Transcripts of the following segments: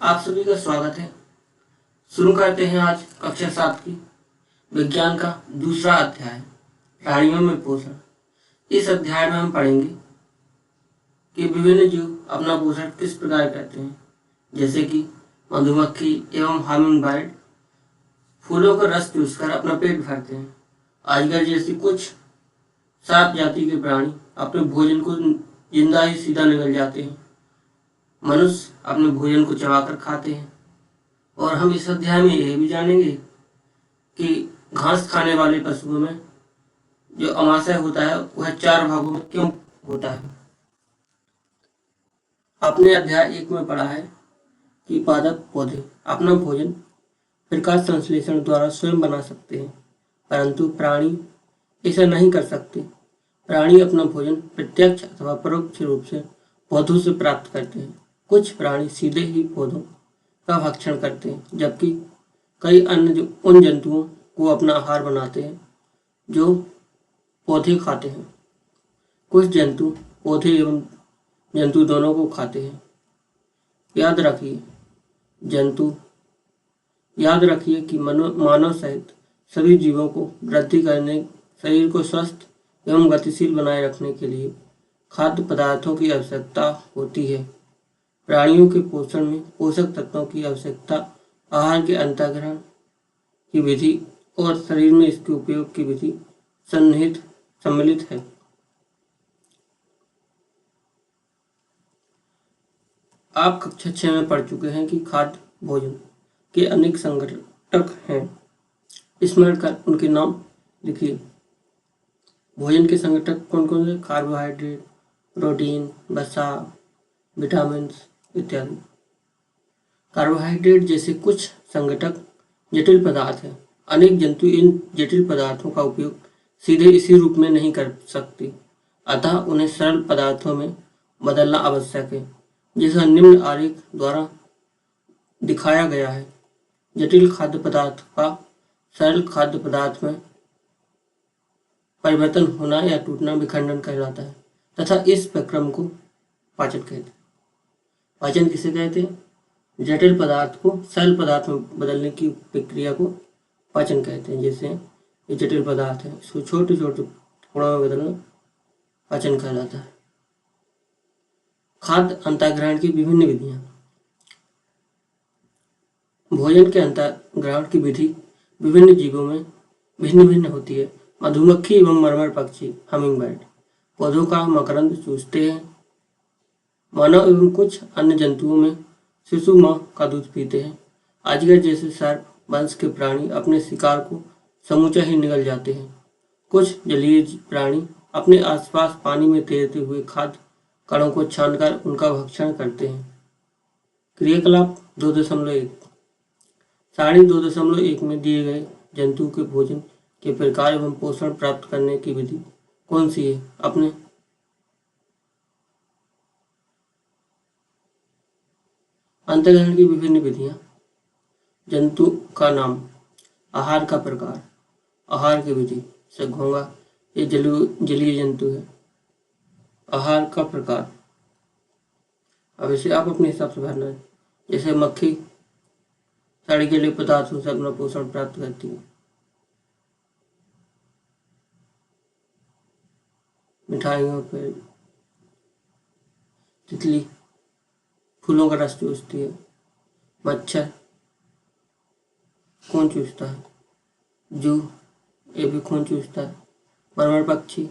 आप सभी का स्वागत है। शुरू करते हैं आज कक्षा 7 की विज्ञान का दूसरा अध्याय प्राणियों में पोषण। इस अध्याय में हम पढ़ेंगे कि विभिन्न जीव अपना पोषण किस प्रकार करते हैं, जैसे कि मधुमक्खी एवं हमिंग बर्ड फूलों का रस चूसकर अपना पेट भरते हैं। अजगर जैसी कुछ सांप जाति के प्राणी अपने भोजन को जिंदा ही सीधा निगल जाते हैं। मनुष्य अपने भोजन को चबाकर खाते हैं। और हम इस अध्याय में यह भी जानेंगे कि घास खाने वाले पशुओं में जो अमाशय होता है वह 4 भागों में क्यों होता है। आपने अध्याय 1 में पढ़ा है कि पादप पौधे अपना भोजन प्रकाश संश्लेषण द्वारा स्वयं बना सकते हैं, परंतु प्राणी ऐसा नहीं कर सकते। प्राणी अपना भोजन प्रत्यक्ष अथवा परोक्ष रूप से पौधों से प्राप्त करते हैं। कुछ प्राणी सीधे ही पौधों का भक्षण करते हैं, जबकि कई अन्य उन जंतुओं को अपना आहार बनाते हैं जो पौधे खाते हैं। कुछ जंतु पौधे एवं जंतु दोनों को खाते हैं। याद रखिए कि मानव सहित सभी जीवों को वृद्धि करने, शरीर को स्वस्थ एवं गतिशील बनाए रखने के लिए खाद्य पदार्थों की आवश्यकता होती है। प्राणियों के पोषण में पोषक तत्वों की आवश्यकता आहार के अंतर्ग्रहण की विधि और शरीर में इसके उपयोग की विधि सम्मिलित है। आप कक्षा 6 में पढ़ चुके हैं कि खाद्य भोजन के अनेक संघटक हैं। स्मरण कर उनके नाम लिखिए। भोजन के संघटक कौन कौन से? कार्बोहाइड्रेट, प्रोटीन, वसा, विटामिन इत्यादि। कार्बोहाइड्रेट जैसे कुछ संघटक जटिल पदार्थ हैं। अनेक जंतु इन जटिल पदार्थों का उपयोग सीधे इसी रूप में नहीं कर सकते, अतः उन्हें सरल पदार्थों में बदलना आवश्यक है, जैसा निम्न आरेख द्वारा दिखाया गया है। जटिल खाद्य पदार्थ का सरल खाद्य पदार्थ में परिवर्तन होना या टूटना विखंडन कहलाता है तथा इस प्रक्रम को पाचन कहते हैं। पाचन किसे कहते हैं? जटिल पदार्थ को सरल पदार्थ में बदलने की प्रक्रिया को पाचन कहते हैं। जैसे ये जटिल पदार्थ है, इसको छोटे छोटे टुकड़ों में बदलना पाचन कहलाता है। खाद्य अंतर्ग्रहण की विभिन्न विधियां। भोजन के अंतर्ग्रहण की विधि विभिन्न जीवों में भिन्न भिन्न होती है। मधुमक्खी एवं मरमर पक्षी हमिंग बर्ड पौधों का मकरंद चूसते हैं। मानव एवं कुछ अन्य जंतुओं में शिशु मां का दूध पीते हैं। अजगर जैसे सर्प वंश के प्राणी अपने शिकार को समूचा ही निगल जाते हैं। कुछ जलीय प्राणी अपने आसपास पानी में तैरते हुए खाद्य कणों को छानकर उनका भक्षण करते हैं। क्रियाकलाप 2.1 सारणी 2.1 में दिए गए जंतु के भोजन के प्रकार एवं पोषण प्राप्त करने की विधि कौन सी है? अपने अंतर्ग्रहण की विभिन्न विधियां। जंतु का नाम, आहार का प्रकार, आहार की विधि से घोंगा ये जलीय जंतु है। आहार का प्रकार अब इसे आप अपने हिसाब से भरना है। जैसे मक्खी सड़े पदार्थों से अपना पोषण प्राप्त करती है। मिठाइयों पे तितली फूलों का रस चूसती है। मच्छर खून चूसता है। जूं ये भी खून चूसता है। मरमर पक्षी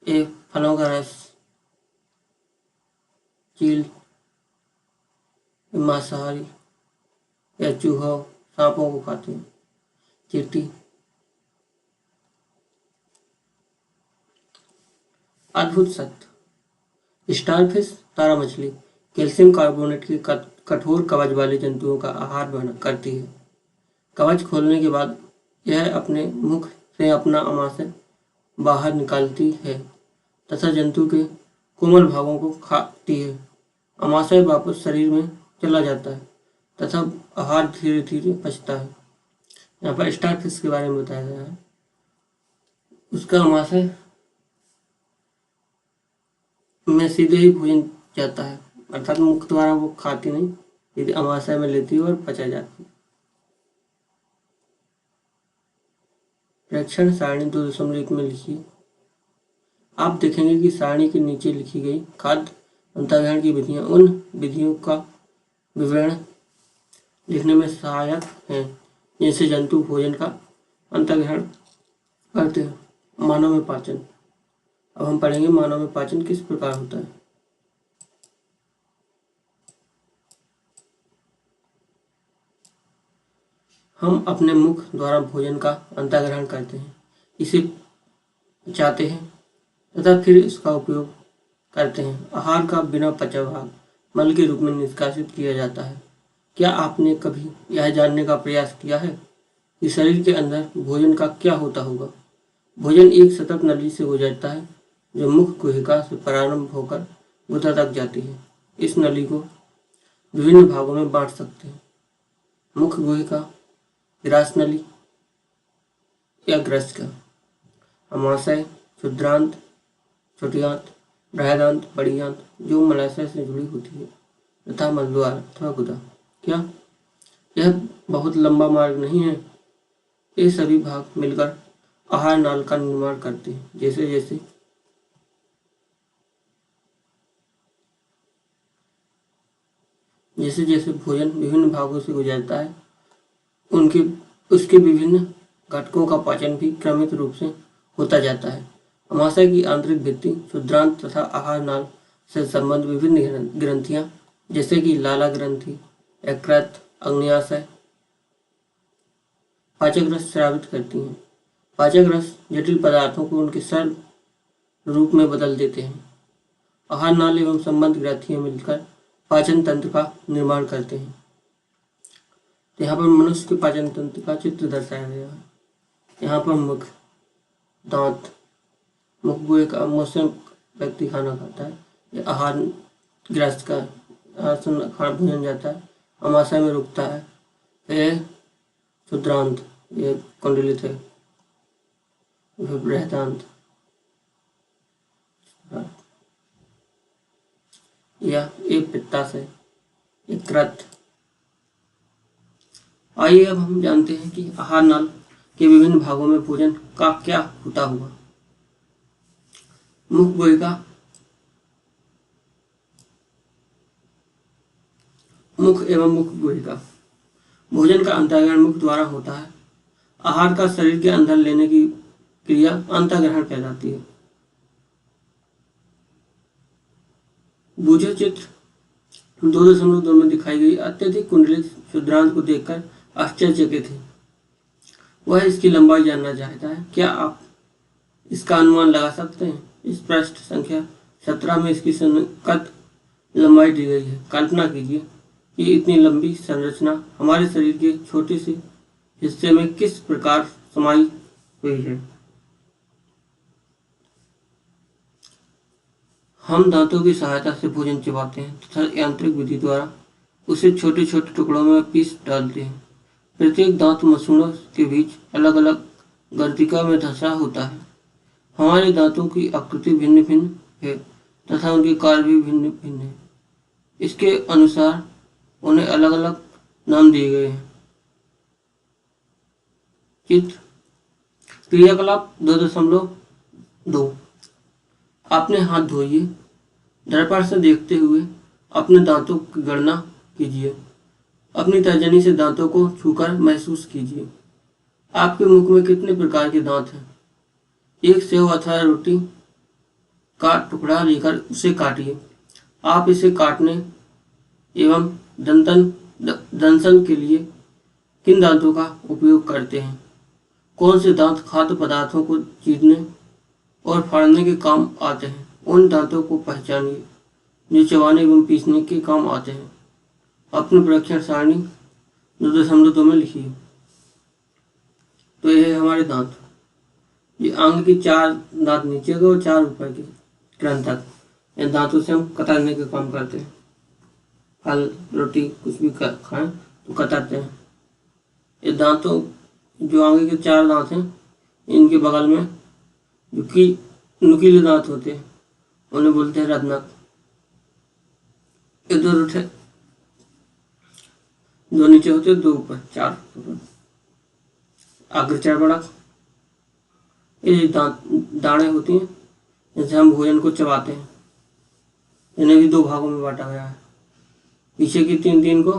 ये फलों का रस। चील मांसाहारी या चूहों सांपों को खाते हैं। चींटी। अद्भुत सत्य। स्टारफिश तारा मछली कैल्शियम कार्बोनेट के कठोर कवच वाले जंतुओं का आहार करती है। कवच खोलने के बाद यह अपने मुख से अपना अमाशय बाहर निकालती है तथा जंतु के कोमल भागों को खाती है। अमाशय वापस शरीर में चला जाता है तथा आहार धीरे धीरे पचता है। यहाँ पर स्टारफिश के बारे में बताया गया है। उसका अमाशय में सीधे ही भोजन जाता है, अर्थात मुख द्वारा वो खाती नहीं, यदि अमाशय में लेती है और पचा जाती है। प्रेक्षण सारणी 2.1 में लिखिए। आप देखेंगे कि सारणी के नीचे लिखी गई खाद्य अंतर्ग्रहण की विधियां उन विधियों का विवरण लिखने में सहायक हैं जिनसे जंतु भोजन का अंतर्ग्रहण करते हैं। मानव में पाचन। अब हम पढ़ेंगे मानव में पाचन किस प्रकार होता है। हम अपने मुख द्वारा भोजन का अंतर्ग्रहण करते हैं, इसे पचाते हैं तथा फिर इसका उपयोग करते हैं। आहार का बिना पचा भाग मल के रूप में निष्कासित किया जाता है। क्या आपने कभी यह जानने का प्रयास किया है कि शरीर के अंदर भोजन का क्या होता होगा। भोजन एक सतत नली से गुजरता है जो मुख गुहिका से प्रारंभ होकर गुदा तक जाती है। इस नली को विभिन्न भागों में बांट सकते हैं। मुख गुहिका, ग्रास नली या ग्रस्का, अमाशय, क्षुद्रांत, छोटी आंत, बृहदांत, बड़ी आंत जो मलाशय से जुड़ी होती है, तथा मलद्वार अथवा गुदा। क्या यह बहुत लंबा मार्ग नहीं है। ये सभी भाग मिलकर आहार नाल का निर्माण करते हैं। जैसे जैसे भोजन विभिन्न भागों से गुजरता है उसके विभिन्न घटकों का पाचन भी क्रमित रूप से होता जाता है। अमाशय की आंतरिक भित्ति, क्षुद्रांत तथा आहार नाल से संबंध विभिन्न ग्रंथियां जैसे कि लाला ग्रंथि, यकृत, अग्न्याशय पाचक रस स्रावित करती हैं। पाचक रस जटिल पदार्थों को उनके सरल रूप में बदल देते हैं। आहार नाल एवं संबंध ग्रंथियां मिलकर पाचन तंत्र का निर्माण करते हैं। तो यहाँ पर मनुष्य के पाचन तंत्र का चित्र दर्शाया गया है। यहाँ पर मुख, दांत, मुख गुहिका मुंह से व्यक्ति खाना खाता है। ये आहार ग्रस्त का खाना भोजन जाता है, अमाशय में रुकता है। ये क्षुद्रांत, ये कुंडलित है, बृहदांत या एक पित्ताशय, यकृत। आइए अब हम जानते हैं कि आहार नाल के विभिन्न भागों में भोजन का क्या होता हुआ। मुख गुहिका, मुख एवं मुख गुहिका। भोजन का अंतर्ग्रहण मुख द्वारा होता है। आहार का शरीर के अंदर लेने की क्रिया अंतर्ग्रहण कहलाती है। बूझे चित्र 2.2 में दिखाई गई अत्यधिक कुंडलित क्षुद्रांत को देखकर आश्चर्यचकित है। वह इसकी लंबाई जानना चाहता है। क्या आप इसका अनुमान लगा सकते हैं। इस पृष्ठ संख्या 17 में इसकी सन्निकट लंबाई दी गई है। कल्पना कीजिए कि इतनी लंबी संरचना हमारे शरीर के छोटे से हिस्से में किस प्रकार समाई हुई है। हम दांतों की सहायता से भोजन चबाते हैं तथा यांत्रिक विधि द्वारा उसे छोटे छोटे टुकड़ों में पीस डालते हैं। प्रत्येक दांत मसूड़ों के बीच अलग अलग गर्तिका में धंसा होता है। हमारे दांतों की आकृति भिन्न भिन्न है तथा उनके कार्य भी भिन्न भिन्न है। इसके अनुसार उन्हें अलग अलग नाम दिए गए हैं। चित्र क्रियाकलाप 2.2। अपने हाथ धोइए। दर्पण से देखते हुए अपने दांतों की गणना कीजिए। अपनी तर्जनी से दांतों को छूकर महसूस कीजिए। आपके मुख में कितने प्रकार के दांत हैं। एक सेव अथवा रोटी का टुकड़ा लेकर उसे काटिए। आप इसे काटने एवं दंशन के लिए किन दांतों का उपयोग करते हैं। कौन से दांत खाद्य पदार्थों को चीरने और फाड़ने के काम आते हैं। उन दांतों को पहचानिए जो चबाने एवं पीसने के काम आते हैं। अपने परीक्षण सारणी 2.2 में लिखिए। तो ये है हमारे दांत। ये आंग की 4 दांत नीचे के और 4 ऊपर के क्रंत तक। इन दांतों से हम कतरने का काम करते हैं। फल, रोटी कुछ भी खाएं तो कतरते हैं। ये दांतों जो आगे के 4 दांत हैं, इनके बगल में जो कि नुकीले दांत होते हैं उन्हें बोलते हैं रत्नक। दो नीचे होते, दो ऊपर, चार ऊपर। अग्रचर्वणक, ये दाढ़ें होती हैं जिनसे हम भोजन को चबाते हैं, इन्हें भी दो भागों में बांटा गया है। पीछे की तीन को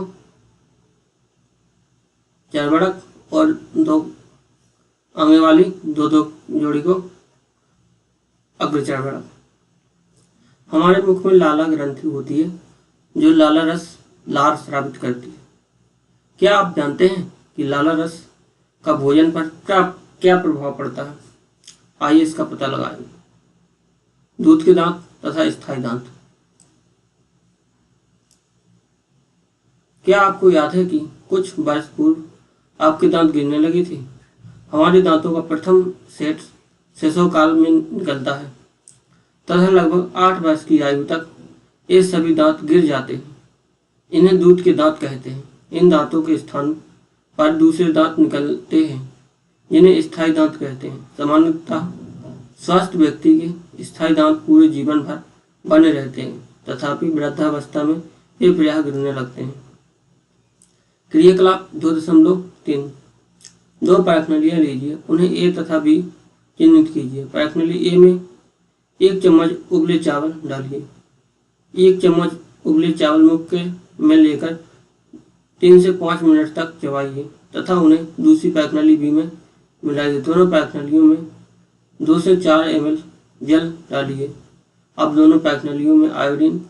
चर्वणक और दो आगे वाली दो जोड़ी को अग्रचर्वणक। हमारे मुख में लाला ग्रंथि होती है जो लाला रस लार स्रावित करती है। क्या आप जानते हैं कि लाला रस का भोजन पर क्या प्रभाव पड़ता है? आइए इसका पता लगाएं। दूध के दांत तथा स्थायी दांत। क्या आपको याद है कि कुछ वर्ष पूर्व आपके दांत गिरने लगे थे? हमारे दांतों का प्रथम सेट शैशव काल में निकलता है तथा लगभग 8 वर्ष की आयु तक ये सभी दांत गिर जाते हैं। इन्हें दूध के दांत कहते हैं। इन दांतों के स्थान पर दूसरे दांत निकलते हैं जिन्हें स्थायी दांत कहते हैं। सामान्यतः स्वस्थ व्यक्ति के स्थायी दांत पूरे जीवन भर बने रहते हैं, तथापि वृद्धावस्था में ये प्रायः गिरने लगते हैं। क्रियाकलाप 2.3। दो पैराफिनलियाँ लीजिए, उन्हें ए तथा बी चिन्हित कीजिए। पैराफिनली ए में 1 चम्मच उबले चावल डालिए। 1 चम्मच उबले चावल मुख में लेकर 3 से 5 मिनट तक चबाइए तथा उन्हें दूसरी पैराफिनली बी में मिलाइए। दोनों पैराफिनलियों में 2 से 4 ml जल डालिए। अब दोनों पैराफिनलियों में आयोडीन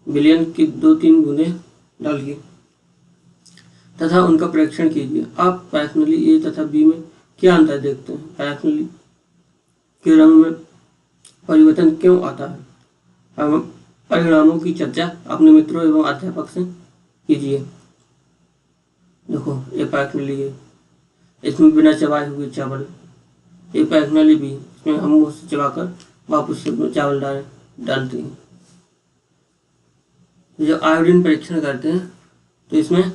विलयन की 2-3 बूंदें डालिए तथा उनका परीक्षण कीजिए। आप पैराफिनली ए तथा बी में क्या अंतर देखते हैं? पैराफिनली के रंग में परिवर्तन क्यों आता है? हम परिणामों की चर्चा अपने मित्रों एवं अध्यापक से कीजिए। देखो, ये पैराफिनली ए, इसमें बिना चबाए हुए चावल। ये पैराफिनली बी, इसमें हम मुंह से चबाकर वापस से चावल डालते हैं। जब आयोडीन परीक्षण करते हैं तो इसमें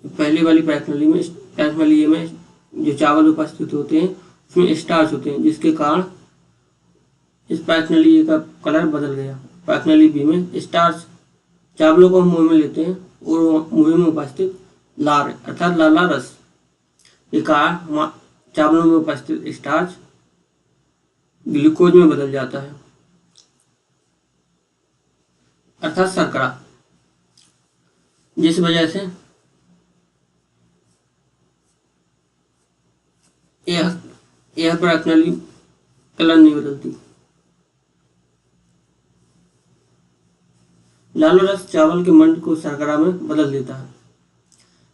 पहली वाली पैराफिनली ए में जो चावल उपस्थित होते हैं उसमें स्टार्च होते हैं, जिसके कारण इस पैराफिनली ए का कलर बदल गया। पैराफिनली बी में स्टार्च चावलों को हम मुंह में लेते हैं और मुंह में उपस्थित लार अर्थात लाला रस के कारण चावलों में उपस्थित स्टार्च ग्लूकोज में बदल जाता है अर्थात शर्करा, जिस वजह से यह पैराफिनली कलर नहीं बदलती। लाला रस चावल के मंड को शर्करा में बदल देता है।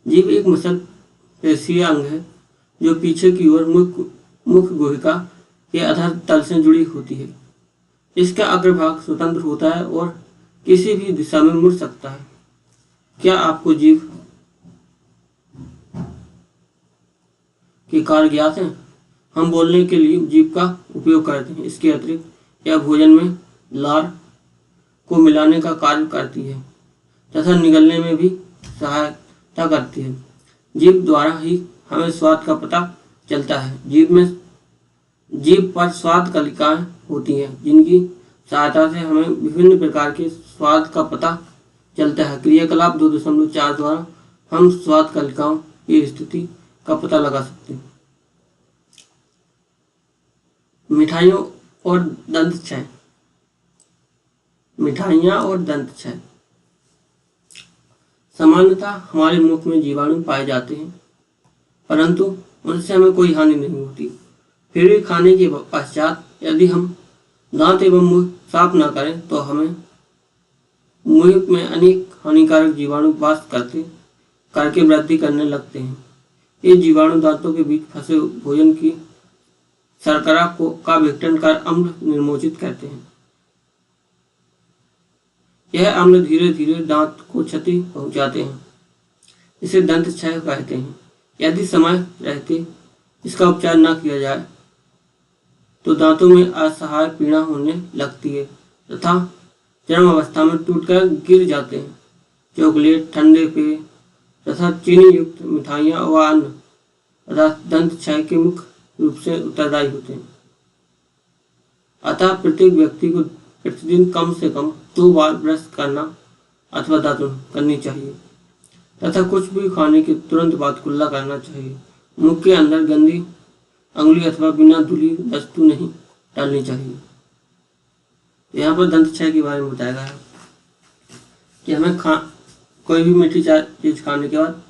जीभ एक मसल पेशीय अंग है जो पीछे की ओर मुख गुहिका के अधर तल से जुड़ी होती है। इसका अग्रभाग स्वतंत्र होता है और किसी भी दिशा में मुड़ सकता है। क्या आपको जीभ के कार्य ज्ञात हैं? हम बोलने के लिए जीभ का उपयोग करते हैं। इसके अतिरिक्त यह भोजन में लार को मिलाने का कार्य करती है तथा निगलने में भी सहायता करती है। जीभ द्वारा ही हमें स्वाद का पता चलता है। जीभ पर स्वाद कलिकाएं होती हैं जिनकी सहायता से हमें विभिन्न प्रकार के स्वाद का पता चलता है। क्रियाकलाप 2.4 द्वारा हम स्वाद कलिकाओं की स्थिति का पता लगा सकते हैं। मिठाइयों और दंत क्षय। मिठाइयाँ और दंत क्षय। सामान्यतः हमारे मुख में जीवाणु पाए जाते हैं, परंतु उनसे हमें कोई हानि नहीं होती। फिर भी खाने के पश्चात यदि हम दांत एवं मुंह साफ न करें तो हमें मुंह में अनेक हानिकारक जीवाणु वास करके वृद्धि करने लगते हैं। ये जीवाणु दांतों के बीच फंसे भोजन की शर्करा का विघटन कर अम्ल निर्मोचित करते हैं। यह अम्ल धीरे धीरे दांत को क्षति पहुंचाते हैं। इसे दंत क्षय कहते हैं। यदि समय रहते इसका उपचार न किया जाए तो दांतों में असहाय पीड़ा होने लगती है तथा चरम अवस्था में टूटकर गिर जाते हैं। चॉकलेट, ठंडे पेय तथा चीनी युक्त मिठाइयाँ व अन्न पदार्थ दंत क्षय के मुख्य रूप से उत्तरदायी होते हैं। अतः प्रत्येक व्यक्ति को प्रतिदिन कम से कम 2 बार ब्रश करना अथवा दातुन करनी चाहिए तथा कुछ भी खाने के तुरंत बाद कुल्ला करना चाहिए। मुख के अंदर गंदी अंगुली अथवा बिना धुली वस्तु नहीं डालनी चाहिए। यहाँ पर दंत क्षय के बारे में बताया गया है कि हमें कोई भी मीठी चीज खाने के बाद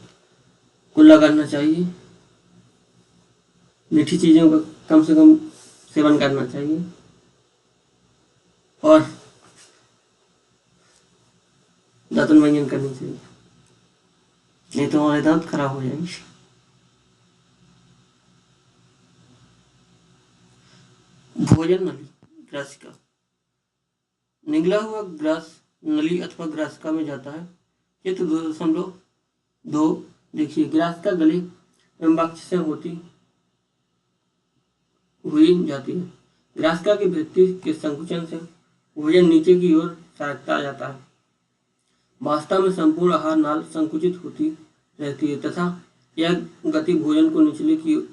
कुल्ला करना चाहिए। मीठी चीजों का कम से कम सेवन करना चाहिए और दांतन मंजन करनी चाहिए, नहीं तो हमारे दांत खराब हो जाएंगे। भोजन नली ग्रासिका, निगला हुआ ग्रास नली अथवा ग्रासिका में जाता है। चित्र 2.2 देखिए, ग्रासिका गले एवं वक्ष से होती हुई जाती है। ग्रासिका की भित्ति के संकुचन से भोजन नीचे की ओर सरकता जाता है। वास्तव में संपूर्ण आहार नाल संकुचित होती रहती है तथा यह गति भोजन को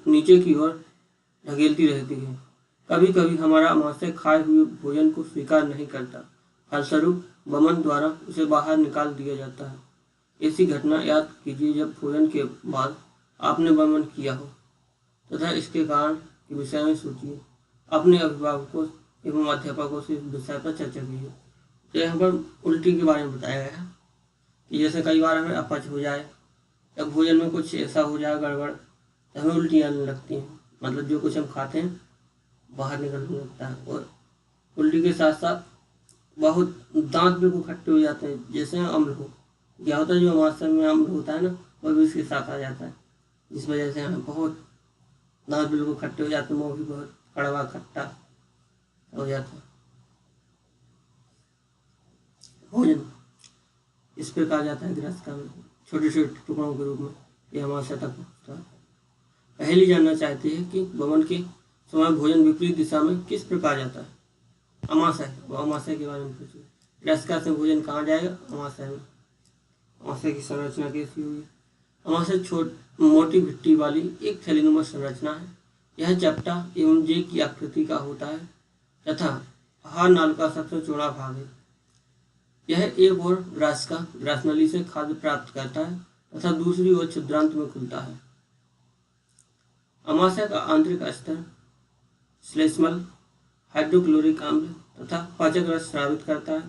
नीचे की ओर ढकेलती रहती है। कभी कभी हमारा आमाशय खाए हुए भोजन को स्वीकार नहीं करता, फलस्वरूप वमन द्वारा उसे बाहर निकाल दिया जाता है। ऐसी घटना याद कीजिए जब भोजन के बाद आपने वमन किया हो तथा इसके कारण के विषय में सोचिए। अपने अभिभावकों एवं अध्यापकों से इस विषय पर चर्चा कीजिए। तो यहाँ पर उल्टी के बारे में बताया गया है कि जैसे कई बार हमें अपच हो जाए या भोजन में कुछ ऐसा हो जाए गड़बड़ तो हमें उल्टी आने लगती हैं, मतलब जो कुछ हम खाते हैं बाहर निकलने लगता है। और उल्टी के साथ साथ बहुत दांत बिल्कुल खट्टे हो जाते हैं, जैसे अम्ल हो। क्या होता है, जो हमारे में अम्ल होता है ना, वह भी इसके साथ आ जाता है, जिस वजह से हमें बहुत दांत बिल्कुल खट्टे हो जाते हैं, मुँह भी बहुत कड़वा खट्टा हो जाता है। भोजन इस प्रकार जाता है ग्रासिका में छोटे छोटे टुकड़ों के रूप में, यह आमाशय तक पहुँचता है। पहले जानना चाहते हैं कि वमन के समय भोजन विपरीत दिशा में किस प्रकार जाता है। आमाशय, वो आमाशय के बारे में पूछिए। ग्रासिका से भोजन कहाँ जाएगा? आमाशय में। आमाशय की संरचना कैसी हुई? आमाशय मोटी भिट्टी वाली एक थैलीनुमा संरचना है। यह चपटा एवं जे की आकृति का होता है तथा आहार नाल का सबसे चौड़ा भाग है। यह एक ओर ग्रासनली से खाद्य प्राप्त करता है तथा दूसरी ओर छिद्रांत में खुलता है। आमाशय का आंतरिक स्तर श्लेष्मल, हाइड्रोक्लोरिक अम्ल तथा पाचक रस स्रावित करता है।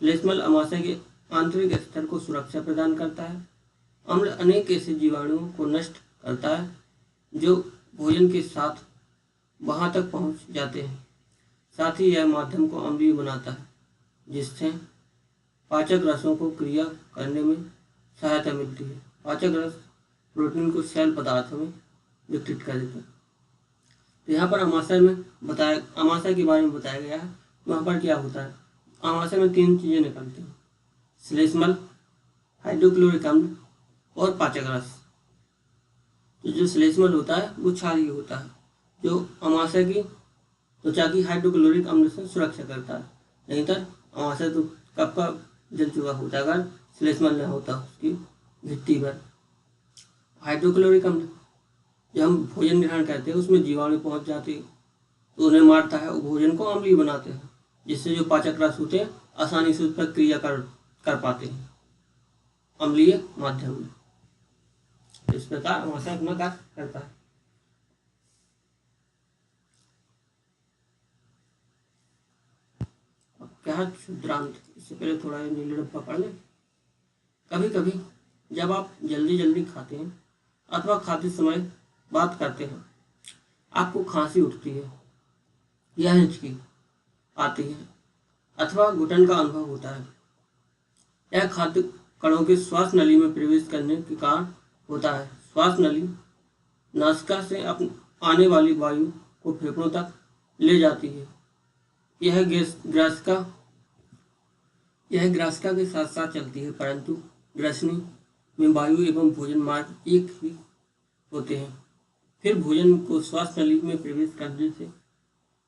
श्लेष्मल आमाशय के आंतरिक स्तर को सुरक्षा प्रदान करता है। अम्ल अनेक ऐसे जीवाणुओं को नष्ट करता है जो भोजन के साथ वहां तक पहुंच जाते हैं। साथ ही यह माध्यम को अम्लीय बनाता है, जिससे पाचक रसों को क्रिया करने में सहायता मिलती है। पाचक रस प्रोटीन को सेल पदार्थों में विघटित कर देते हैं। तो यहाँ पर आमाशय के बारे में बताया गया है। वहाँ पर क्या होता है, आमाशय में 3 चीजें निकलती हैं, श्लेष्मल, हाइड्रोक्लोरिक अम्ल और पाचक रस। तो जो श्लेष्मल होता है वो क्षारीय होता है, जो आमाशय की त्वचा की हाइड्रोक्लोरिक अम्ल से सुरक्षा करता है। नहीं तो आमाशय तो कब का जल चुका होता है अगर श्लेष्मल न होता उसकी भित्ति पर। हाइड्रोक्लोरिक अम्ल जब हम भोजन ग्रहण करते हैं उसमें जीवाणु पहुंच जाते हैं तो उन्हें मारता है और भोजन को अम्लीय बनाते हैं, जिससे जो पाचक रस होते हैं आसानी से उस पर क्रिया कर पाते हैं अम्लीय माध्यम में। इस प्रकार आमाशय अपना कार्य करता है। अब क्या है क्षुद्रांत, इससे पहले थोड़ा नीले डब्बा पढ़ लें। कभी कभी जब आप जल्दी जल्दी खाते हैं अथवा खाते समय बात करते हैं, आपको खांसी उठती है या हिचकी आती है अथवा घुटन का अनुभव होता है। यह खाद्य कणों के श्वास नली में प्रवेश करने के कारण होता है। श्वास नली नासिका से आने वाली वायु को फेफड़ों तक ले जाती है। यह ग्रासिका के साथ साथ चलती है, परंतु ग्रसनी में वायु एवं भोजन मार्ग एक ही होते हैं। फिर भोजन को श्वास नली में प्रवेश करने से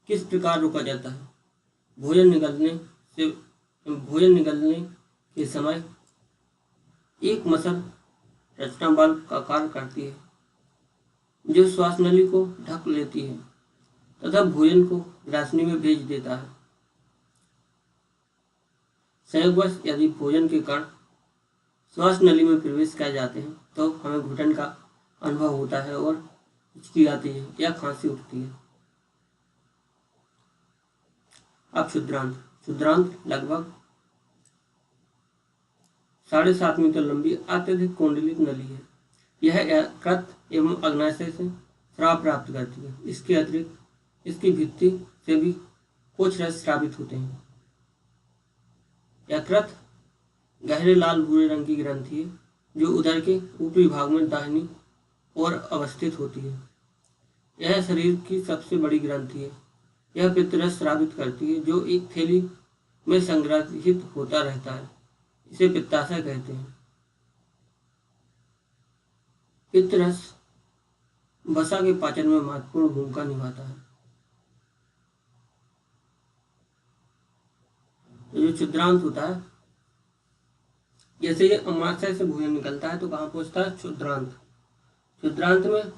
किस प्रकार रोका जाता है? भोजन निकलने के समय एक मसल रचना बल का कार्य करती है, जो श्वास नली को ढक लेती है तथा भोजन को ग्रासनी में भेज देता है। संयोगवश यदि भोजन के कण श्वास नली में प्रवेश कर जाते हैं तो हमें घुटन का अनुभव होता है और हिचकी आती है या खांसी उठती है। अब क्षुद्रांत। क्षुद्रांत लगभग 7.5 मीटर लंबी अत्यधिक कुंडलित नली है। यह यकृत एवं अग्नाशय से स्राव प्राप्त करती है। इसके अतिरिक्त इसकी भित्ति से भी कुछ रस स्रावित होते हैं। यकृत गहरे लाल भूरे रंग की ग्रंथि है जो उदर के ऊपरी भाग में दाहिनी ओर अवस्थित होती है। यह शरीर की सबसे बड़ी ग्रंथि है। यह पित्तरस स्रावित करती है जो एक थैली में संग्रहित होता रहता है। इसे पित्ताशय कहते हैं। पित्तरस वसा के पाचन में महत्वपूर्ण भूमिका निभाता है। जो क्षुद्रांत होता है, जैसे ये अमाशय से भोजन निकलता है तो कहाँ पहुंचता है? क्षुद्रांत। क्षुद्रांत में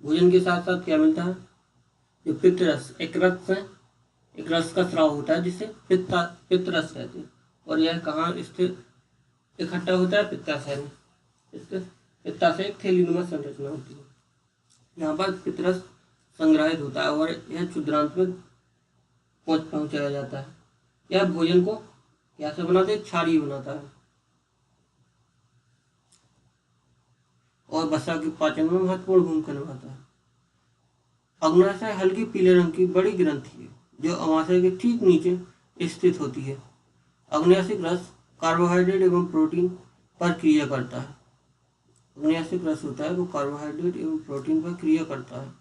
भोजन के साथ साथ क्या मिलता है? जो पित्तरस, एक रस का स्राव होता है जिसे पित्तरस कहते हैं। और यह कहाँ स्थित इकट्ठा होता है? पित्ताशय में। पित्ताशय एक थैलीनुमा संरचना होती है। यहाँ पर पित्तरस संग्रहित होता है और यह क्षुद्रांत में पहुंचाया जाता है। यह भोजन को कैसे बनाते हैं? क्षारीय बनाता है और वसा के पाचन में महत्वपूर्ण भूमिका निभाता है। अग्नाशय हल्के पीले रंग की बड़ी ग्रंथि है जो अमाशय के ठीक नीचे स्थित होती है। अग्नाशिक रस कार्बोहाइड्रेट एवं प्रोटीन पर क्रिया करता है। अग्नाशिक रस होता है वो कार्बोहाइड्रेट एवं प्रोटीन पर क्रिया करता है।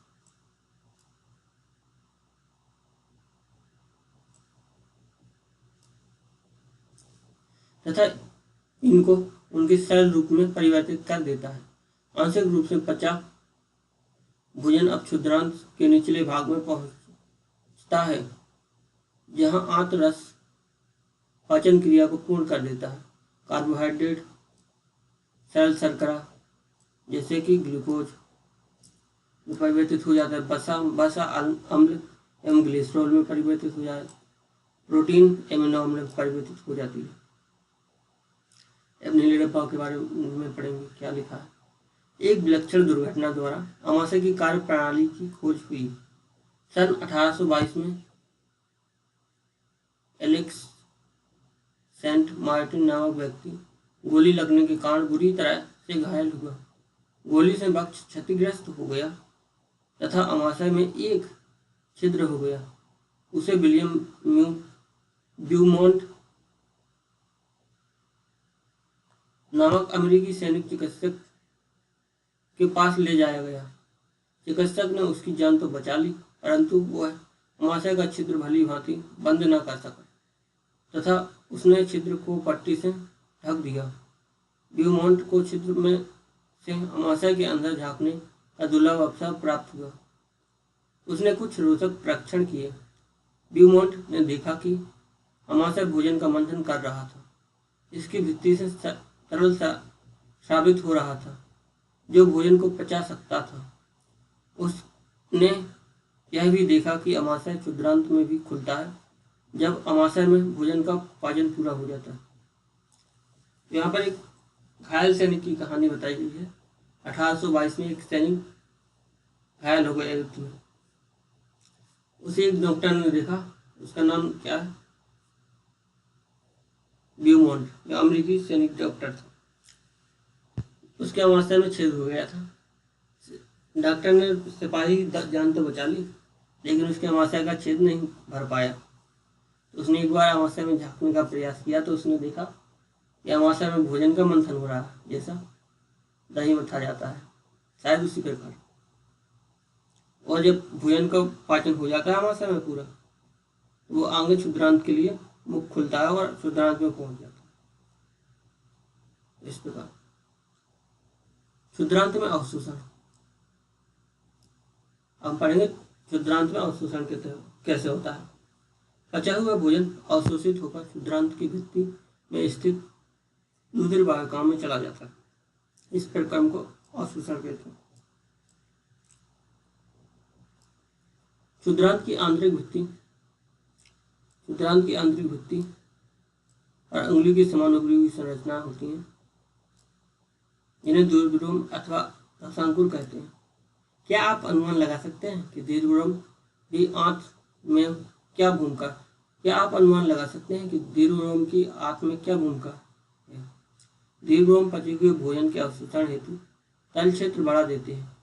तथा इनको उनके सेल रूप में परिवर्तित कर देता है। आंशिक रूप से पचा भोजन अब क्षुद्रांत के निचले भाग में पहुंचता है जहां आंत रस पाचन क्रिया को पूर्ण कर देता है। कार्बोहाइड्रेट सेल शर्करा जैसे कि ग्लूकोज में परिवर्तित हो जाता है। वसा अम्ल एवं ग्लिसरॉल में परिवर्तित हो जाता है। प्रोटीन एमिनो अम्ल में परिवर्तित हो जाती है। अब नीले डब्बा के बारे में पढ़ेंगे क्या लिखा है। एक विलक्षण दुर्घटना द्वारा अमाशय की कार्य प्रणाली की खोज हुई। सन 1822 में एलेक्स सेंट मार्टिन नामक व्यक्ति गोली लगने के कारण बुरी तरह से घायल हुआ। गोली से वक्ष क्षतिग्रस्त हो गया तथा अमाशय में एक छिद्र हो गया। उसे विलियम ब्यूमॉन्ट नामक अमेरिकी सैनिक चिकित्सक के पास ले जाया गया। चिकित्सक ने उसकी जान तो बचा ली परंतु वह अमाशय का छिद्र भली भांति बंद न कर सका तथा उसने छिद्र को पट्टी से ढक दिया। ब्यूमॉन्ट को छिद्र में से अमाशय के अंदर झांकने का दुर्लभ अवसर प्राप्त हुआ। उसने कुछ रोचक परीक्षण किए। ब्यूमॉन्ट ने देखा कि अमाशय भोजन का मंथन कर रहा था। इसकी भित्ति से तरल साबित हो रहा था जो भोजन को पचा सकता था। उसने यह भी देखा कि अमाशय क्षुद्रांत में भी खुलता है जब अमाशय में भोजन का पाचन पूरा हो जाता है। यहाँ पर एक घायल सैनिक की कहानी बताई गई है। 1822 में एक सैनिक घायल हो गया युद्ध में। उसे एक डॉक्टर ने देखा। उसका नाम क्या है? ब्यूमॉन्ट, जो अमेरिकी सैनिक डॉक्टर था। उसके अमाशय में छेद हो गया था। डॉक्टर ने सिपाही जान तो बचा ली लेकिन उसके अमाशय का छेद नहीं भर पाया। उसने एक बार अमाशय में झांकने का प्रयास किया तो उसने देखा कि अमाशय में भोजन का मंथन हो रहा है जैसा दही मथा जाता है, शायद उसी प्रकार। और जब भोजन का पाचन हो जाता है अमाशय में पूरा, वो आगे क्षुद्रांत के लिए मुख खुलता है और क्षुद्रांत में पहुंच जाता है। इस प्रकार क्षुद्रांत में अवशोषण। हम पढ़ेंगे क्षुद्रांत में अवशोषण कैसे होता है। पचा हुआ भोजन अवशोषित होकर क्षुद्रांत की भित्ति में स्थित दूसरी वाहिकाओं में चला जाता है। इस प्रक्रम को अवशोषण कहते हैं। क्षुद्रांत की आंतरिक भित्ति और अंगुली की समान उभरी हुई संरचना होती है। जिन्हें दीर्घरोम अथवा रसांकुर कहते हैं। क्या आप अनुमान लगा सकते हैं कि दीर्घरोम की आंत में क्या भूमिका है? दीर्घरोम पचे हुए भोजन के अवशोषण हेतु तल क्षेत्र बढ़ा देते हैं।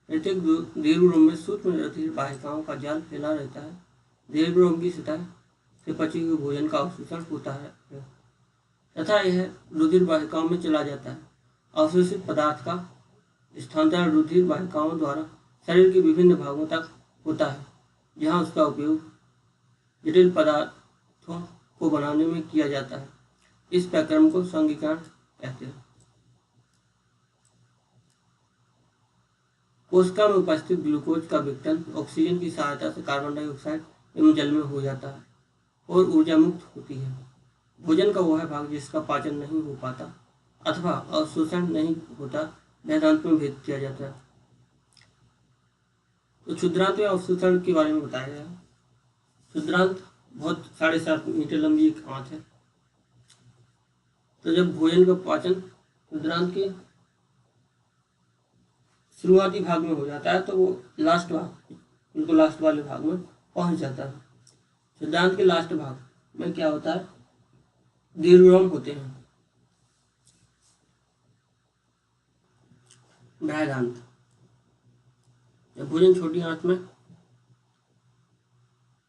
प्रत्येक दीर्घरोम में सूक्ष्म रुधिर वाहिकाओं का जाल फैला रहता है। दीर्घरोम की सतह से पचे हुए भोजन का अवशोषण होता है तथा यह रुधिर वाहिकाओं में चला जाता है। अवशोषित पदार्थ का स्थानांतरण रुधिर वाहिकाओं द्वारा शरीर के विभिन्न भागों तक होता है, जहां उसका उपयोग जटिल पदार्थों को बनाने में किया जाता है। इस प्रक्रम को संघीकरण कहते हैं। कोशिका में उपस्थित ग्लूकोज का विघटन ऑक्सीजन की सहायता से कार्बन डाइऑक्साइड एवं जल में हो जाता है और ऊर्जा मुक्त होती है। भोजन का वह भाग जिसका पाचन नहीं हो पाता अथवा अवशोषण नहीं होता वेदांत में भेद किया जाता है। तो क्षुद्रांत में अवशोषण के बारे में बताया गया है। क्षुद्रांत बहुत 7.5 मीटर लंबी एक आंत है। तो जब भोजन का पाचन क्षुद्रांत के शुरुआती भाग में हो जाता है तो वो लास्ट वाले भाग में पहुंच जाता है। क्षुद्रांत के लास्ट भाग में क्या होता है? दीर्घरोम होते हैं। बृहदांत, जब भोजन छोटी आंत में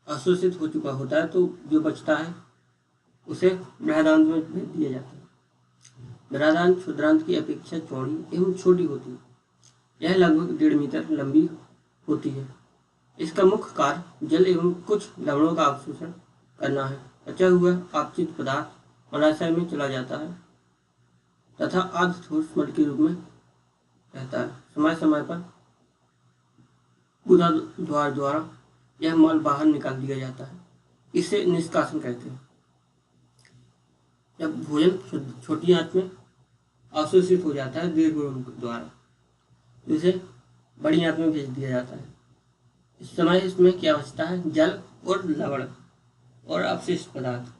अवशोषित हो चुका होता है तो जो बचता है उसे बृहदांत में भेज दिया जाता है। बृहदांत क्षुद्रांत की अपेक्षा चौड़ी एवं छोटी होती है। यह लगभग 1.5 मीटर लंबी होती है। इसका मुख्य कार्य जल एवं कुछ लवणों का अवशोषण करना है। बचा हुआ अपचित पदार्थ मलाशय में चला जाता है तथा आर्द्र ठोस मल के रूप में रहता है। समय समय पर गुदा द्वारा यह मल बाहर निकाल दिया जाता है। इसे निष्कासन कहते हैं। जब भोजन छोटी आंत में अवशोषित हो जाता है दीर्घरोम द्वारा, इसे बड़ी आंत में भेज दिया जाता है। इस समय इसमें क्या बचता है? जल और लवण और अवशिष्ट पदार्थ।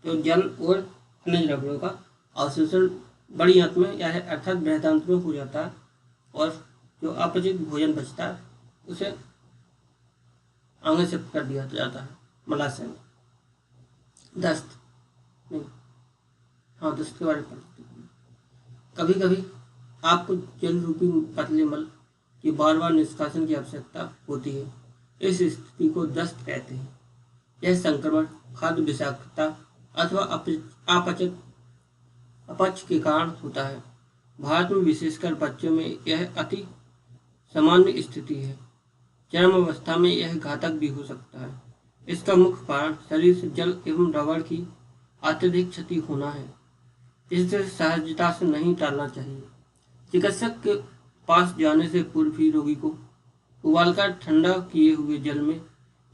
तो जल और खनिज लवणों का अवशोषण बड़ी आंत में अर्थात बृहदांत में हो जाता है और जो अपचित भोजन बचता है उसे आगे शिफ्ट कर दिया जाता है मलाशय में। दस्त के बारे में कभी कभी आपको जल रूपी पतले मल की बार बार निष्कासन की आवश्यकता होती है। इस स्थिति को दस्त कहते हैं। यह संक्रमण, खाद्य विषाक्तता अथवा अपच के कारण होता है। भारत में विशेषकर बच्चों में यह अति सामान्य स्थिति है। चरम अवस्था में यह घातक भी हो सकता है। इसका मुख्य कारण शरीर से जल एवं लवण की अत्यधिक क्षति होना है। इसे सहजता से नहीं टालना चाहिए। चिकित्सक के पास जाने से पूर्व ही रोगी को उबालकर ठंडा किए हुए जल में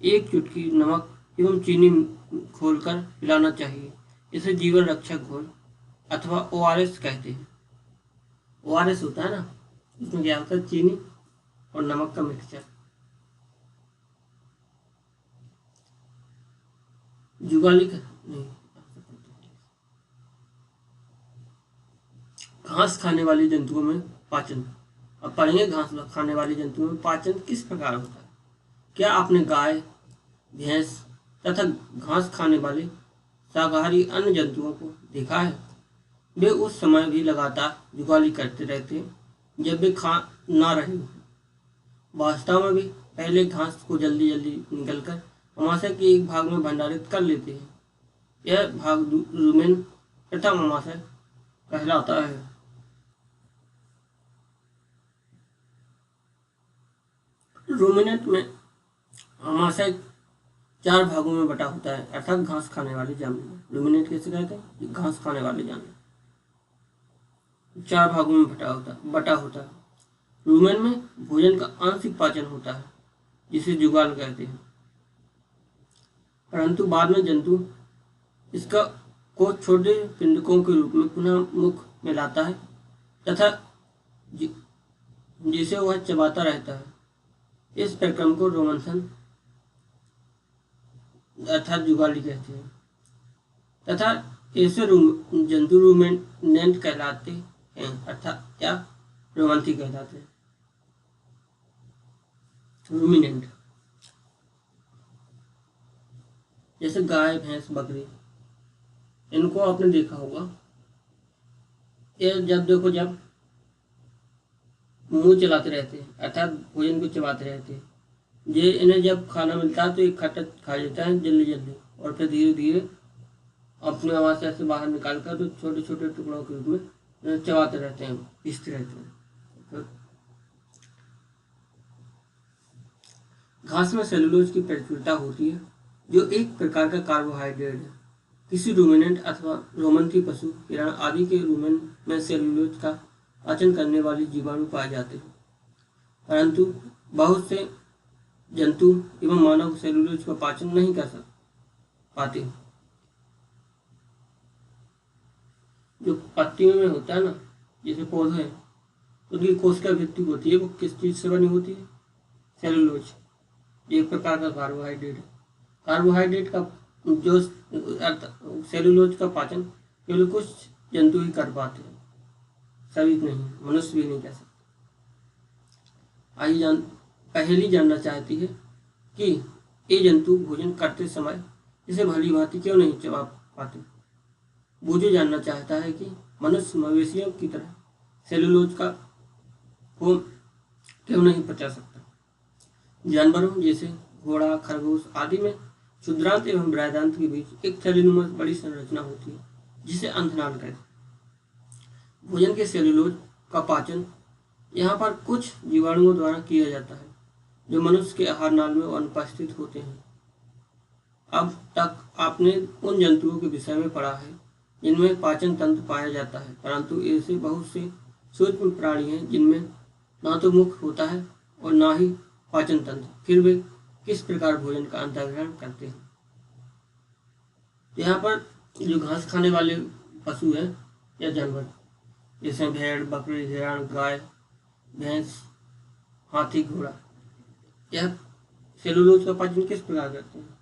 1 चुटकी नमक एवं चीनी घोलकर पिलाना चाहिए। इसे जीवन रक्षक घोल अथवा ORS कहते हैं। ORS होता है ना, इसमें क्या होता है? चीनी और नमक का मिक्सचर। जुगाली नहीं, घास खाने वाले जंतुओं में पाचन। अब पढ़ेंगे घास खाने वाले जंतुओं में पाचन किस प्रकार होता है। क्या आपने गाय, भैंस तथा घास खाने वाले शाकाहारी अन्य जंतुओं को देखा है? वे उस समय भी लगातार जुगाली करते रहते हैं जब वे खा ना रहे हों। वास्तव में भी पहले घास को जल्दी जल्दी निकलकर अमाशय के एक भाग में भंडारित कर लेते हैं। यह भाग रुमेन प्रथम अमाशय कहलाता है। रूमिनेंट में अमाशय 4 भागों में बटा होता है, अर्थात घास खाने वाले जानवर। रूमिनेंट कैसे कहते हैं? घास खाने वाले जानवर 4 भागों में बटा होता है। रूमेन में भोजन का आंशिक पाचन होता है, जिसे जुगाल कहते हैं, परंतु बाद में जंतु इसका को छोटे पिंडकों के रूप में पुनः मुख में लाता है तथा जिसे वह चबाता रहता है। इस प्रक्रम को रोमंथन अर्थात जुगाली कहते हैं। तथा ऐसे जंतु रूमिनेंट कहलाते हैं, अर्थात क्या रोमंथी कहलाते हैं, रूमिनेंट। जैसे गाय, भैंस, बकरी, इनको आपने देखा होगा, ये जब देखो जब मुंह चलाते रहते हैं, अर्थात भोजन को चबाते रहते हैं। ये इन्हें जब खाना मिलता है तो इकट्ठा खा लेता है जल्दी जल्दी, और फिर धीरे धीरे अपनी आवाज़ से ऐसे बाहर निकाल कर तो छोटे छोटे टुकड़ों के रूप में इन्हें चबाते रहते हैं, पीसते रहते हैं। फिर घास में सेलुलोज की प्रचुरता होती है, जो एक प्रकार का कार्बोहाइड्रेट है। किसी रूमिनेंट अथवा रोमंथी पशु, हिरण आदि के रूमेन में सेलुलोज का पाचन करने वाले जीवाणु पाए जाते हैं, परंतु बहुत से जंतु एवं मानव सेलुलोज का पाचन नहीं कर पाते। जो पत्तियों में होता है ना, जैसे पौधे, उनकी कोशिका भित्ति होती है, वो किस चीज से बनी होती है? सेलुलोज। एक प्रकार का कार्बोहाइड्रेट है। कार्बोहाइड्रेट का जो सेलुलोज का पाचन केवल कुछ जंतु ही कर पाते हैं, सभी नहीं, मनुष्य भी नहीं कर सकते। आइए पहली जानना चाहती है कि ये जंतु भोजन करते समय इसे भली भांति क्यों नहीं चबा पाते। वो जो जानना चाहता है कि मनुष्य मवेशियों की तरह सेलुलोज का को क्यों नहीं पचा सकता। जानवरों जैसे घोड़ा, खरगोश आदि में क्षुद्रांत एवं बृहदांत के बीच एक थैलीनुमा बड़ी संरचना होती है, जिसे अंतनाल कहते हैं। भोजन के सेलुलोज का पाचन यहाँ पर कुछ जीवाणुओं द्वारा किया जाता है, जो मनुष्य के आहार नाल में अनुपस्थित होते हैं। अब तक आपने उन जंतुओं के विषय में पढ़ा है जिनमें पाचन तंत्र पाया जाता है, परंतु ऐसे बहुत से सूक्ष्म प्राणी हैं जिनमें ना तो मुख होता है और ना ही पाचन तंत्र, फिर वे किस प्रकार भोजन का अंतर्ग्रहण करते हैं। यहाँ पर जो घास खाने वाले पशु हैं या जानवर, जैसे भेड़, बकरी, हिरण, गाय, भैंस, हाथी, घोड़ा, यह सेलुलोज का पाचन किस प्रकार करते हैं?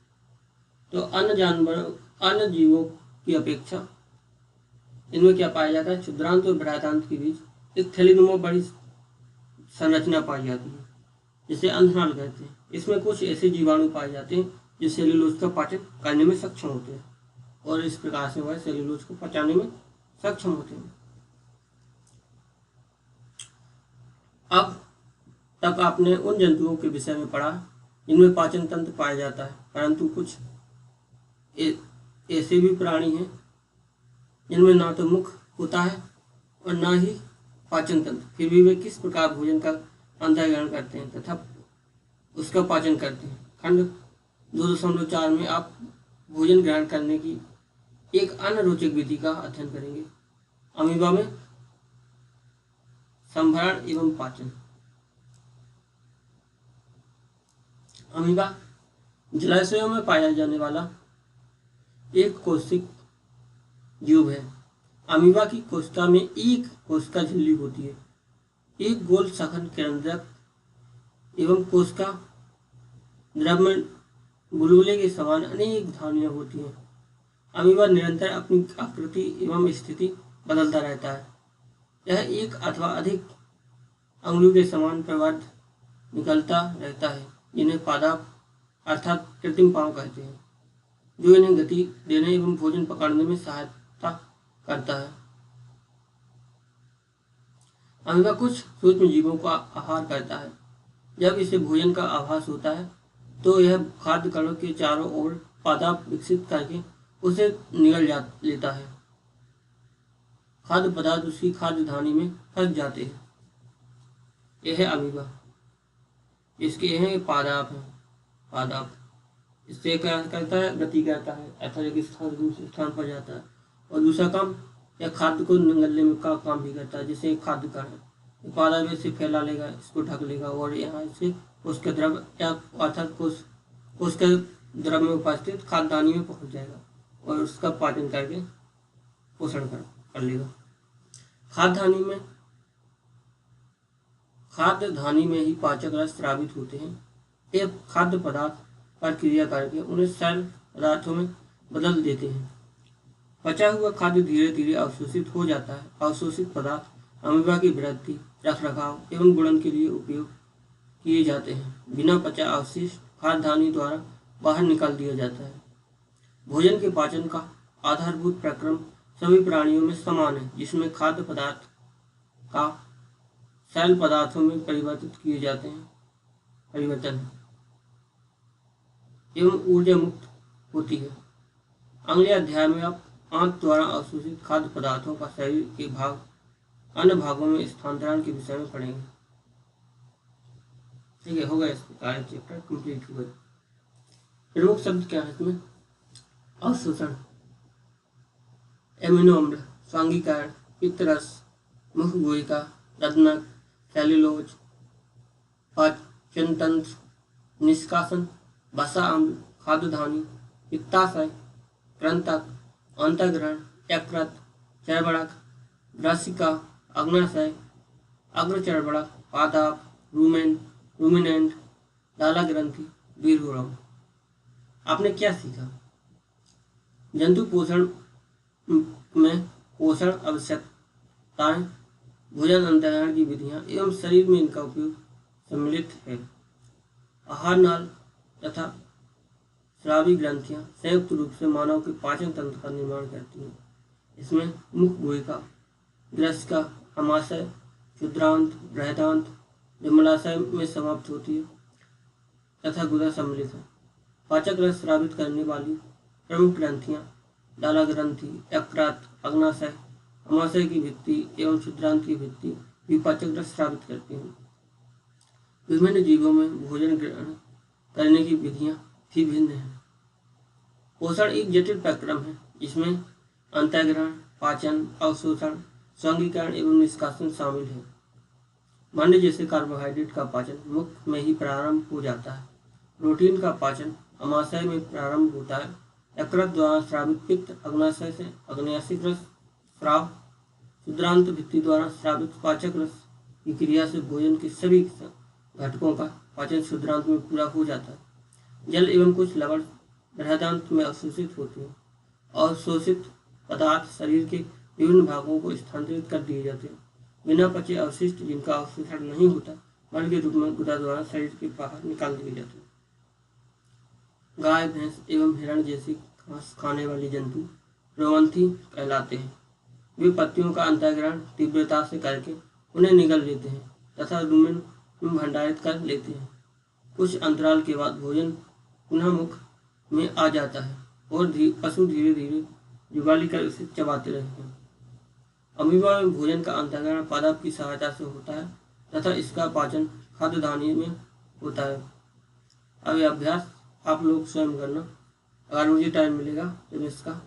तो अन्य जानवरों, अन्य जीवों की अपेक्षा इनमें क्या पाया जाता है? क्षुद्रांत और बृहदांत के बीच एक थैलीनुमा बड़ी संरचना पाई जाती है, जिसे अंतनाल कहते हैं। इसमें कुछ ऐसे जीवाणु पाए जाते हैं जो सेलुलोज का पाचन करने में सक्षम होते हैं, और इस प्रकार से वह सेलुलोज को पचाने में सक्षम होते हैं। अब तक आपने उन जंतुओं के विषय में पढ़ा जिनमें पाचन तंत्र पाया जाता है, परंतु कुछ ऐसे भी प्राणी हैं जिनमें ना तो मुख होता है और ना ही पाचन तंत्र, फिर भी वे किस प्रकार भोजन का अंतर्ग्रहण करते हैं तथा उसका पाचन करते हैं। खंड 2.4 में आप भोजन ग्रहण करने की एक अन्य रोचक विधि का अध्ययन करेंगे, अमीबा में संभरण एवं पाचन। अमीबा जलाशयों में पाया जाने वाला एक कोशिक जीव है। अमीबा की कोशिका में एक कोशिका झिल्ली होती है, एक गोल सघन केंद्रक एवं कोशिका द्रव में बुलबुले के समान अनेक धानियां होती हैं। अमीबा निरंतर अपनी आकृति एवं स्थिति बदलता रहता है। यह एक अथवा अधिक अंगुली के समान प्रवर्ध निकलता रहता है, जिन्हें पादाप अर्थात कृत्रिम पांव कहते हैं, जो इन्हें गति देने एवं भोजन पकड़ने में सहायता करता है। अमीबा कुछ सूक्ष्म जीवों का आहार करता है। जब इसे भोजन का आभास होता है तो यह खाद्य कणों के चारों ओर पादाप विकसित करके उसे निगल लेता है। खाद्य पदार्थ उसकी खाद्य धानी में फंस जाते हैं। यह है अमीबा। इसके यह पादाप है। पादाप इससे क्या करता है? गति करता है, ऐसा एक स्थान से दूसरे स्थान पर जाता है। और दूसरा काम, यह खाद्य को निगलने में का काम भी करता है, जिसे खाद्य कण है। पादाप इसे फैला लेगा, इसको ढक लेगा और यहाँ से उसके द्रव या अर्थात उसके द्रव में उपस्थित खाद्य धानी में पहुंच जाएगा और उसका पाचन करके पोषण कर लेगा। खाद्य धानी में ही पाचक रस स्रावित होते हैं। ये खाद्य पदार्थ पर क्रिया करके उन्हें सरल पदार्थों में बदल देते हैं। पचा हुआ खाद्य धीरे धीरे अवशोषित हो जाता है। अवशोषित पदार्थ अमीबा की वृद्धि, रखरखाव एवं गुणन के लिए उपयोग किए जाते हैं। बिना पचा अवशिष्ट खाद्यान्नी द्वारा बाहर निकाल दिया जाता है। भोजन के पाचन का आधारभूत प्रक्रम सभी प्राणियों में समान है, जिसमें खाद्य पदार्थ का सेल पदार्थों में परिवर्तित किए जाते हैं परिवर्तन एवं ऊर्जा मुक्त होती है। अगले अध्याय में आप आंत द्वारा अवशोषित खाद्य पदार्थों का शरीर के भाग अन्य भागों में स्थानांतरण के विषय में पढ़ेंगे। ठीक है, हो गया इसका चैप्टर कंप्लीट हुआ। प्रमुख शब्द क्या है इसमें? अवशोषण, एमिनो अम्ल, स्वांगीकरण, पित्तरस, मुख गुहिका, रत्नक, सेल्यूलोज, पाचन तंत्र, निष्कासन, वसा अम्ल, खाद्यधानी, पित्ताशय, कृंतक, अंतःग्रहण, यकृत, चर्बड़क, ग्रसिका, अग्नाशय, अग्रचर्बड़क, पादप, रूमिनेंट, लाला ग्रंथि, वीर्योरम। आपने क्या सीखा? जंतु पोषण में पोषण आवश्यकताएं, भोजन अंतःग्रहण की विधियां एवं शरीर में इनका उपयोग सम्मिलित है। आहार नाल तथा स्रावी ग्रंथियां संयुक्त रूप से मानव के पाचन तंत्र का निर्माण करती हैं। इसमें मुख गुहिका, ग्रसिका, आमाशय, क्षुद्रांत, बृहदांत, जो मलाशय में समाप्त होती है, तथा गुदा सम्मिलित है। पाचक रस स्रावित करने वाली प्रमुख ग्रंथियां लाला ग्रंथि, यकृत, अग्नाशय, आमाशय की भित्ति एवं क्षुद्रांत की भित्ति भी पाचक रस स्रावित करती हैं। विभिन्न जीवों में भोजन ग्रहण करने की विधियां भी भिन्न हैं। पोषण एक जटिल प्रक्रम है, जिसमें अंतःग्रहण, पाचन, अवशोषण, स्वांगीकरण एवं निष्कासन शामिल है। मंड जैसे कार्बोहाइड्रेट का पाचन मुख में ही प्रारंभ हो जाता है। प्रोटीन का पाचन आमाशय में प्रारंभ होता है। यकृत द्वारा स्रावित पित्त अग्नाशय से अग्न्याशिक रस स्राव, क्षुद्रांत भित्ति द्वारा स्रावित पाचक रस की क्रिया से भोजन के सभी घटकों का पाचन क्षुद्रांत में पूरा हो जाता है। जल एवं कुछ लवण बृहदांत में अवशोषित होते हैं। अवशोषित पदार्थ शरीर के विभिन्न भागों को स्थानांतरित कर दिए जाते हैं। बिना पचे अवशिष्ट जिनका अवशोषण नहीं होता, मल के रूप में गुदा द्वारा शरीर के बाहर निकाल दिए जाते हैं। गाय, भैंस एवं हिरण जैसी घास खाने वाले जंतु रोमंथी कहलाते हैं। वे पत्तियों का अंतःग्रहण तीव्रता से करके उन्हें निगल लेते हैं तथा रुमेन में भंडारित कर लेते हैं। कुछ अंतराल के बाद भोजन पुनः मुख में आ जाता है और पशु धीरे धीरे जुगाली कर उसे चबाते रहते हैं। अमीबा में भोजन का अंतःग्रहण पादप की सहायता से होता है तथा इसका पाचन खाद्यधानी में होता है। अब यह अभ्यास आप लोग स्वयं करना। अगर मुझे टाइम मिलेगा तो मैं इसका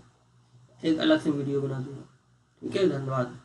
एक अलग से वीडियो बना दूंगा। ठीक है, धन्यवाद।